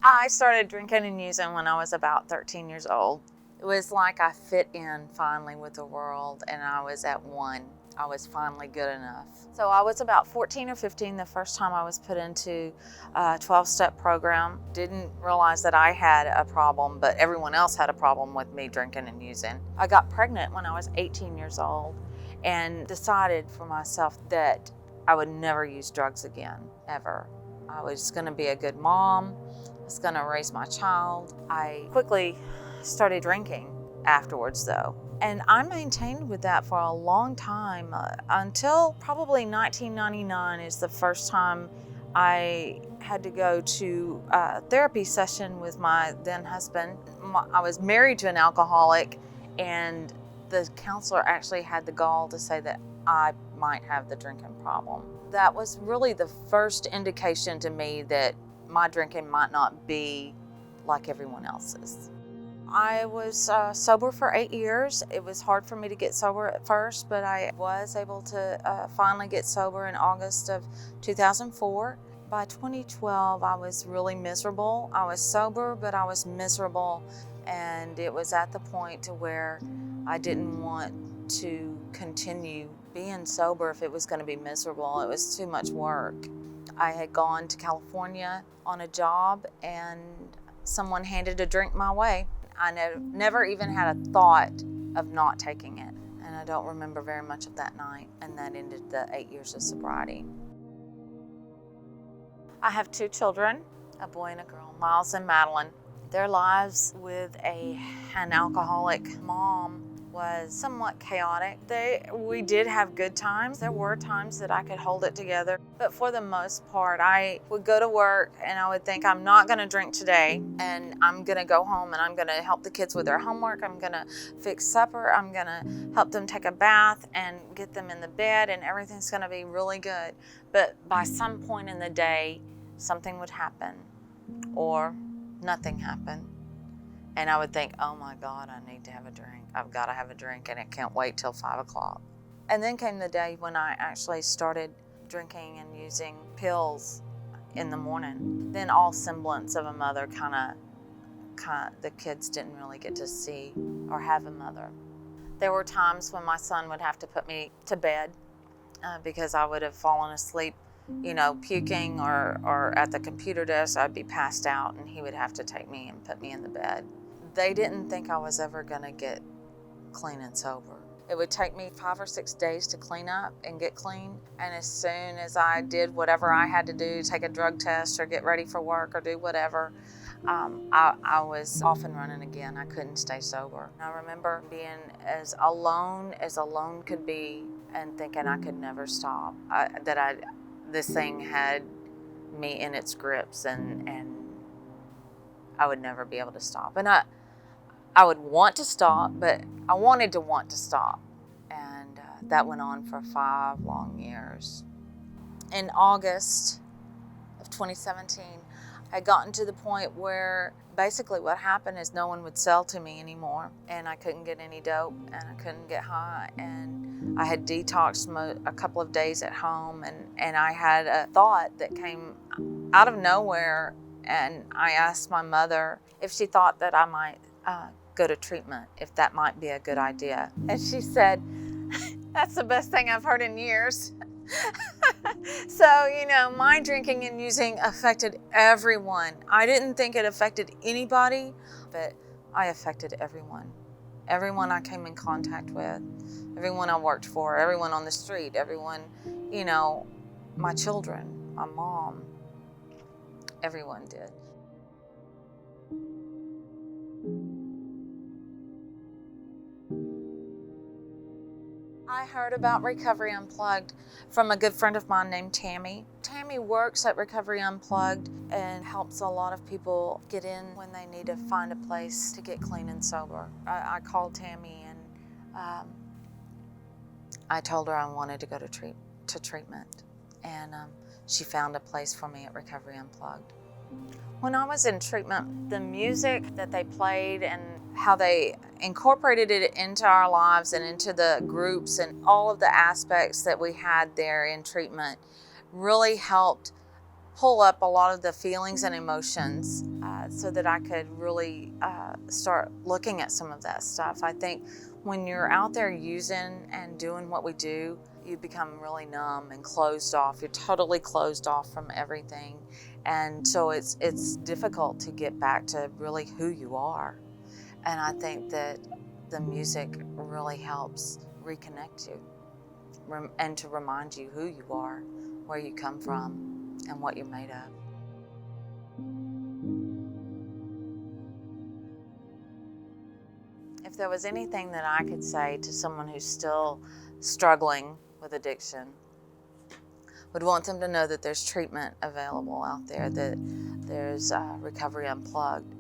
I started drinking and using when I was about 13 years old. It was like I fit in finally with the world, and I was at one. I was finally good enough. So I was about 14 or 15 the first time I was put into a 12-step program. Didn't realize that I had a problem, but everyone else had a problem with me drinking and using. I got pregnant when I was 18 years old and decided for myself that I would never use drugs again, ever. I was going to be a good mom. I was going to raise my child. I quickly started drinking afterwards, though. And I maintained with that for a long time until probably 1999 is the first time I had to go to a therapy session with my then husband. I was married to an alcoholic, and the counselor actually had the gall to say that I might have the drinking problem. That was really the first indication to me that my drinking might not be like everyone else's. I was sober for 8 years. It was hard for me to get sober at first, but I was able to finally get sober in August of 2004. By 2012, I was really miserable. I was sober, but I was miserable, and it was at the point to where I didn't want to continue being sober if it was going to be miserable. It was too much work. I had gone to California on a job, and someone handed a drink my way. I never even had a thought of not taking it, and I don't remember very much of that night, and that ended the 8 years of sobriety. I have 2 children, a boy and a girl, Miles and Madeline. Their lives with an alcoholic mom was somewhat chaotic. We did have good times. There were times that I could hold it together, but for the most part, I would go to work and I would think, I'm not gonna drink today, and I'm gonna go home and I'm gonna help the kids with their homework, I'm gonna fix supper, I'm gonna help them take a bath and get them in the bed, and everything's gonna be really good. But by some point in the day, something would happen or nothing happened. And I would think, oh my God, I need to have a drink. I've got to have a drink, and it can't wait till 5 o'clock. And then came the day when I actually started drinking and using pills in the morning. Then all semblance of a mother the kids didn't really get to see or have a mother. There were times when my son would have to put me to bed because I would have fallen asleep, puking or at the computer desk. I'd be passed out, and he would have to take me and put me in the bed. They didn't think I was ever going to get clean and sober. It would take me 5 or 6 days to clean up and get clean. And as soon as I did whatever I had to do, take a drug test or get ready for work or do whatever, I was off and running again. I couldn't stay sober. I remember being as alone could be and thinking I could never stop. This thing had me in its grips, and I would never be able to stop. And I would want to stop, but I wanted to want to stop. And that went on for 5 long years. In August of 2017, I had gotten to the point where basically what happened is no one would sell to me anymore, and I couldn't get any dope, and I couldn't get high, and I had detoxed a couple of days at home, and I had a thought that came out of nowhere, and I asked my mother if she thought that I might go to treatment, if that might be a good idea. And she said, that's the best thing I've heard in years. So, my drinking and using affected everyone. I didn't think it affected anybody, but I affected everyone. Everyone I came in contact with, everyone I worked for, everyone on the street, everyone, my children, my mom, everyone did. I heard about Recovery Unplugged from a good friend of mine named Tammy. Tammy works at Recovery Unplugged and helps a lot of people get in when they need to find a place to get clean and sober. I called Tammy, and I told her I wanted to go to treatment, and she found a place for me at Recovery Unplugged. When I was in treatment, the music that they played and how they incorporated it into our lives and into the groups and all of the aspects that we had there in treatment really helped pull up a lot of the feelings and emotions so that I could really start looking at some of that stuff. I think when you're out there using and doing what we do, you become really numb and closed off. You're totally closed off from everything. And so it's difficult to get back to really who you are. And I think that the music really helps reconnect you and to remind you who you are, where you come from, and what you're made of. If there was anything that I could say to someone who's still struggling with addiction, would want them to know that there's treatment available out there, that there's Recovery Unplugged.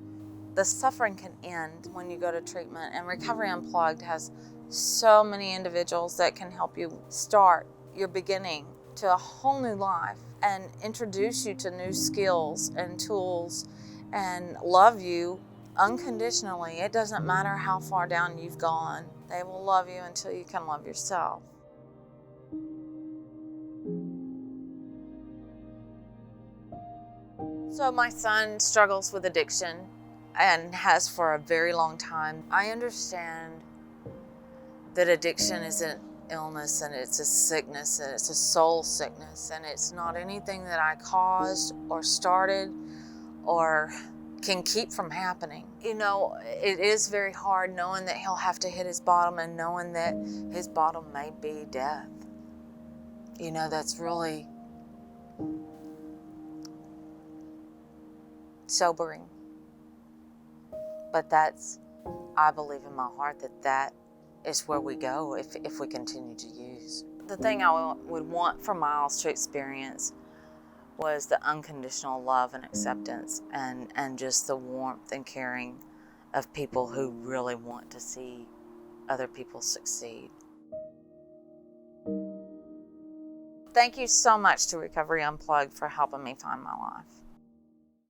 The suffering can end when you go to treatment, and Recovery Unplugged has so many individuals that can help you start your beginning to a whole new life and introduce you to new skills and tools and love you unconditionally. It doesn't matter how far down you've gone. They will love you until you can love yourself. So my son struggles with addiction and has for a very long time. I understand that addiction is an illness and it's a sickness and it's a soul sickness, and it's not anything that I caused or started or can keep from happening. You know, it is very hard knowing that he'll have to hit his bottom and knowing that his bottom may be death. You know, that's really sobering. But that's, I believe in my heart that is where we go if we continue to use. The thing I would want for Miles to experience was the unconditional love and acceptance and just the warmth and caring of people who really want to see other people succeed. Thank you so much to Recovery Unplugged for helping me find my life.